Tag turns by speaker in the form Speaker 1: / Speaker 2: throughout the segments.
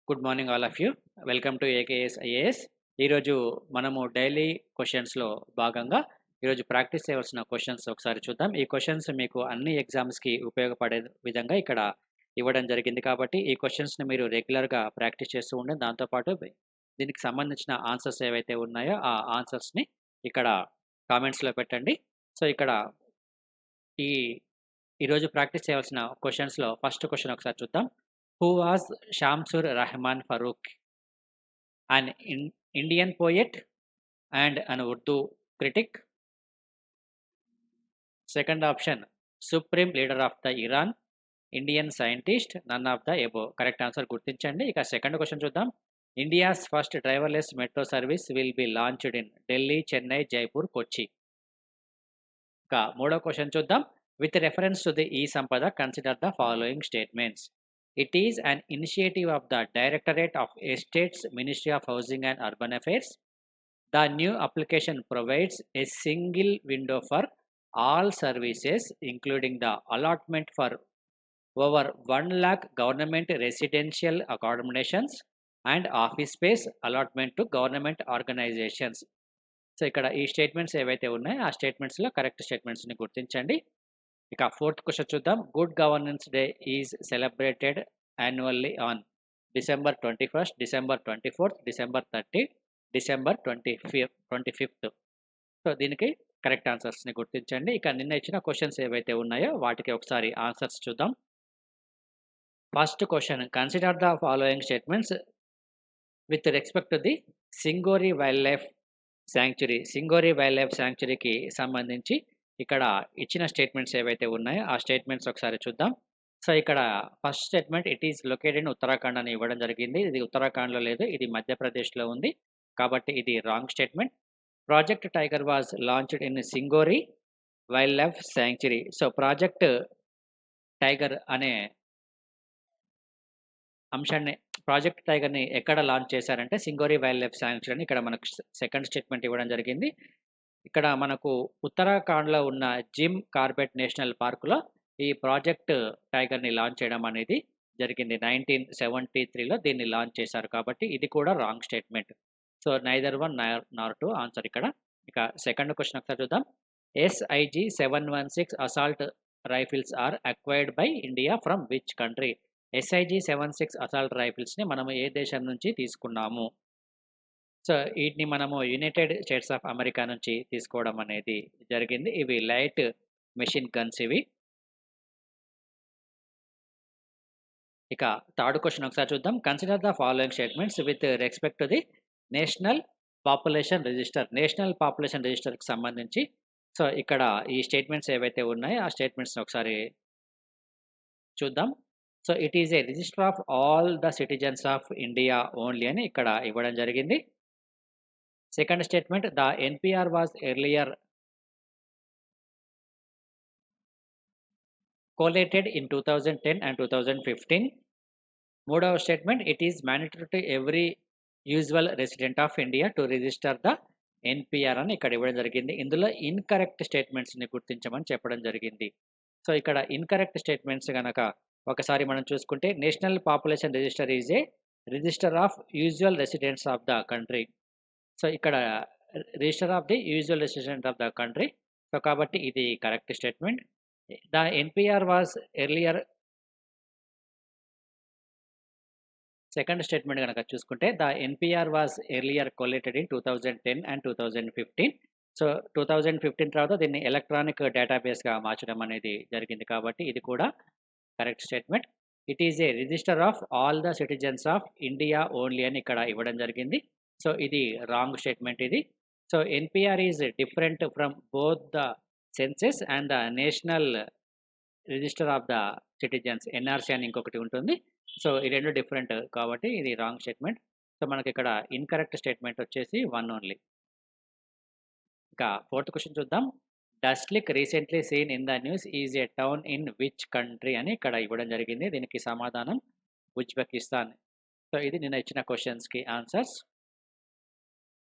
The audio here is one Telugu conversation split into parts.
Speaker 1: Good morning all of you. Welcome to AKS IAS. ఈరోజు మనము డైలీ క్వెషన్స్‌లో భాగంగా ఈరోజు ప్రాక్టీస్ చేయవలసిన క్వెషన్స్ ఒకసారి చూద్దాం. ఈ క్వెషన్స్ మీకు అన్ని ఎగ్జామ్స్‌కి ఉపయోగపడే విధంగా ఇక్కడ ఇవ్వడం జరిగింది కాబట్టి, ఈ క్వెషన్స్‌ని మీరు రెగ్యులర్‌గా ప్రాక్టీస్ చేస్తూ ఉండండి. దాంతో పాటు దీనికి సంబంధించిన ఆన్సర్స్ ఏవైతే ఉన్నాయో, ఆ ఆన్సర్స్‌ని ఇక్కడ కామెంట్స్‌లో పెట్టండి. సో, ఇక్కడ ఈ ఈరోజు ప్రాక్టీస్ చేయవలసిన క్వెషన్స్‌లో ఫస్ట్ క్వెషన్ ఒకసారి చూద్దాం. Who was Shamsur Rahman Faruqi? An Indian poet and an Urdu critic. Second option, Supreme Leader of the Iran, Indian scientist, none of the above. Correct answer గుర్తించండి. ఇక సెకండ్ క్వశ్చన్ చూద్దాం. India's first driverless metro service will be launched in Delhi, Chennai, Jaipur, Kochi. ఇక మూడో క్వశ్చన్ చూద్దాం. With reference to the e-Sampada, consider the following statements. It is an initiative of the Directorate of Estates, Ministry of Housing and Urban Affairs. The new application provides a single window for all services, including the allotment for over 1 lakh government residential accommodations and office space allotment to government organizations. So, ఇక్కడ ఈ స్టేట్మెంట్స్ ఏవైతే ఉన్నాయో ఆ స్టేట్మెంట్స్‌లో కరెక్ట్ స్టేట్మెంట్స్‌ని గుర్తించండి. ఇక ఫోర్త్ క్వెషన్ చూద్దాం. Good governance day is celebrated annually on December 21, December 24, December 30, December 25th. So, దీనికి కరెక్ట్ ఆన్సర్స్‌ని గుర్తించండి. ఇక నిన్న ఇచ్చిన క్వెషన్స్ ఏవైతే ఉన్నాయో వాటికి ఒకసారి ఆన్సర్స్ చూద్దాం. First question, consider the following statements with respect to the Singori wildlife sanctuary. Singori wildlife శాంక్చురీకి సంబంధించి ఇక్కడ ఇచ్చిన స్టేట్మెంట్స్ ఏవైతే ఉన్నాయో ఆ స్టేట్మెంట్స్ ఒకసారి చూద్దాం. సో, ఇక్కడ first statement it is located in Uttarakhand అని ఇవ్వడం జరిగింది. ఇది ఉత్తరాఖండ్‌లో లేదు. ఇది మధ్యప్రదేశ్‌లో ఉంది. కాబట్టి ఇది wrong statement. Project tiger was launched in Singori wildlife sanctuary. So, project tiger అనే అంశాన్ని ప్రాజెక్ట్ టైగర్‌ని ఎక్కడ లాంచ్ చేశారంటే సింగోరి వైల్డ్ లైఫ్ శాంక్చురీ అని ఇక్కడ మనకు సెకండ్ స్టేట్మెంట్ ఇవ్వడం జరిగింది. ఇక్కడ మనకు ఉత్తరాఖండ్‌లో ఉన్న జిమ్ కార్బెట్ నేషనల్ పార్క్‌లో ఈ ప్రాజెక్ట్ టైగర్‌ని లాంచ్ చేయడం అనేది జరిగింది. 1973లో దీన్ని లాంచ్ చేశారు కాబట్టి ఇది కూడా wrong statement. So, neither one nor two answer ఇక్కడ. ఇక సెకండ్ క్వెషన్ ఒకసారి చూద్దాం. SIG 716 assault rifles are acquired by India from which country? SIG 76 assault రైఫిల్స్‌ని మనము ఏ దేశం నుంచి తీసుకున్నాము? సో, వీటిని మనము యునైటెడ్ స్టేట్స్ ఆఫ్ అమెరికా నుంచి తీసుకోవడం అనేది జరిగింది. ఇవి లైట్ మెషిన్ గన్స్ ఇవి. ఇక థర్డ్ క్వెషన్ ఒకసారి చూద్దాం. Consider the following statements with respect to the national population register. National population రిజిస్టర్‌కి సంబంధించి సో, ఇక్కడ ఈ స్టేట్మెంట్స్ ఏవైతే ఉన్నాయో ఆ స్టేట్మెంట్స్‌ని ఒకసారి చూద్దాం. So, it is a register of all the citizens of India only అని ఇక్కడ ఇవ్వడం జరిగింది. Second statement, the NPR was earlier collated in 2010 and 2015. మూడవ statement, it is mandatory to every usual resident of India to register the NPR అని ఇక్కడ ఇవ్వడం జరిగింది. ఇందులో ఇన్‌కరెక్ట్ స్టేట్మెంట్స్‌ని గుర్తించమని చెప్పడం జరిగింది. సో, ఇక్కడ ఇన్‌కరెక్ట్ స్టేట్మెంట్స్ గనక ఒకసారి మనం చూసుకుంటే, national population register is a register of usual residents of the country. So, ఇక్కడ register of the usual resident of the country. So, కాబట్టి ఇది correct statement. The NPR was earlier second statement గనక చూసుకుంటే, the NPR was earlier collated in 2010 and 2015. So, 2015 తర్వాత దీన్ని ఎలక్ట్రానిక్ డేటాబేస్‌గా మార్చడం అనేది జరిగింది కాబట్టి ఇది కూడా correct statement. It is a register of all the citizens of India only అని ఇక్కడ ఇవ్వడం జరిగింది. సో, ఇది రాంగ్ స్టేట్మెంట్ ఇది. So, NPR is different from both the census and the national register of the citizens NRC అని ఇంకొకటి ఉంటుంది. సో, ఈ 2 డిఫరెంట్ కాబట్టి ఇది రాంగ్ స్టేట్మెంట్. సో, మనకిక్కడ ఇన్‌కరెక్ట్ స్టేట్మెంట్ వచ్చేసి 1 ఓన్లీ. ఇక ఫోర్త్ క్వెషన్ చూద్దాం. Dustlik recently seen in the news is a town in which country అని ఇక్కడ ఇవ్వడం జరిగింది. దీనికి సమాధానం ఉజ్బెకిస్తాన్. సో, ఇది నిన్న ఇచ్చిన క్వెషన్స్‌కి ఆన్సర్స్.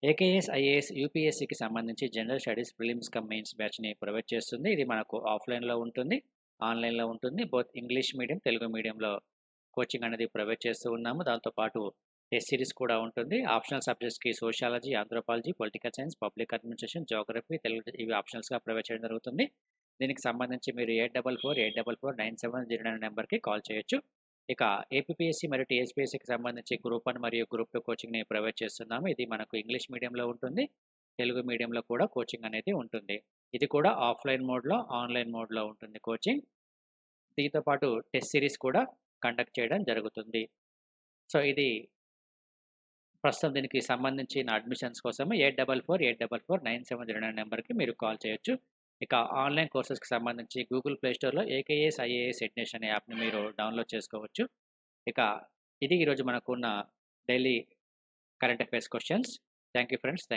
Speaker 1: ఏకేఎస్, ఐఏఎస్, యూపీఎస్సీకి సంబంధించి general studies prelims cum mains బ్యాచ్‌ని ప్రొవైడ్ చేస్తుంది. ఇది మనకు ఆఫ్‌లైన్‌లో ఉంటుంది, ఆన్‌లైన్‌లో ఉంటుంది. బోత్ ఇంగ్లీష్ మీడియం, తెలుగు మీడియంలో కోచింగ్ అనేది ప్రొవైడ్ చేస్తూ ఉన్నాము. దాంతో పాటు టెస్ట్ సిరీస్ కూడా ఉంటుంది. ఆప్షనల్ సబ్జెక్ట్స్‌కి sociology, anthropology, political science, public administration, geography, Telugu ఇవి ఆప్షనల్స్‌గా ప్రొవైడ్ చేయడం జరుగుతుంది. దీనికి సంబంధించి మీరు 8448449709 నంబర్‌కి కాల్ చేయొచ్చు. ఇక ఏపీపీఎస్సీ మరియు టీఎస్పీఎస్సీకి సంబంధించి గ్రూప్ 1 మరియు గ్రూప్ 2 కోచింగ్‌ని ప్రొవైడ్ చేస్తున్నాము. ఇది మనకు ఇంగ్లీష్ మీడియంలో ఉంటుంది. తెలుగు మీడియంలో కూడా కోచింగ్ అనేది ఉంటుంది. ఇది కూడా ఆఫ్‌లైన్ మోడ్‌లో, ఆన్‌లైన్ మోడ్‌లో ఉంటుంది కోచింగ్. దీంతో పాటు టెస్ట్ సిరీస్ కూడా కండక్ట్ చేయడం జరుగుతుంది. సో, ఇది ప్రస్తుతం దీనికి సంబంధించిన అడ్మిషన్స్ కోసము 8448449709 నంబర్‌కి మీరు కాల్ చేయొచ్చు. ఇక ఆన్‌లైన్ కోర్సెస్‌కి సంబంధించి గూగుల్ ప్లే స్టోర్‌లో ఏకేఎస్, ఐఏఎస్ ఎడ్నేషన్ అనే యాప్‌ని మీరు డౌన్‌లోడ్ చేసుకోవచ్చు. ఇక ఇది ఈరోజు మనకున్న daily current affairs questions. Thank you friends.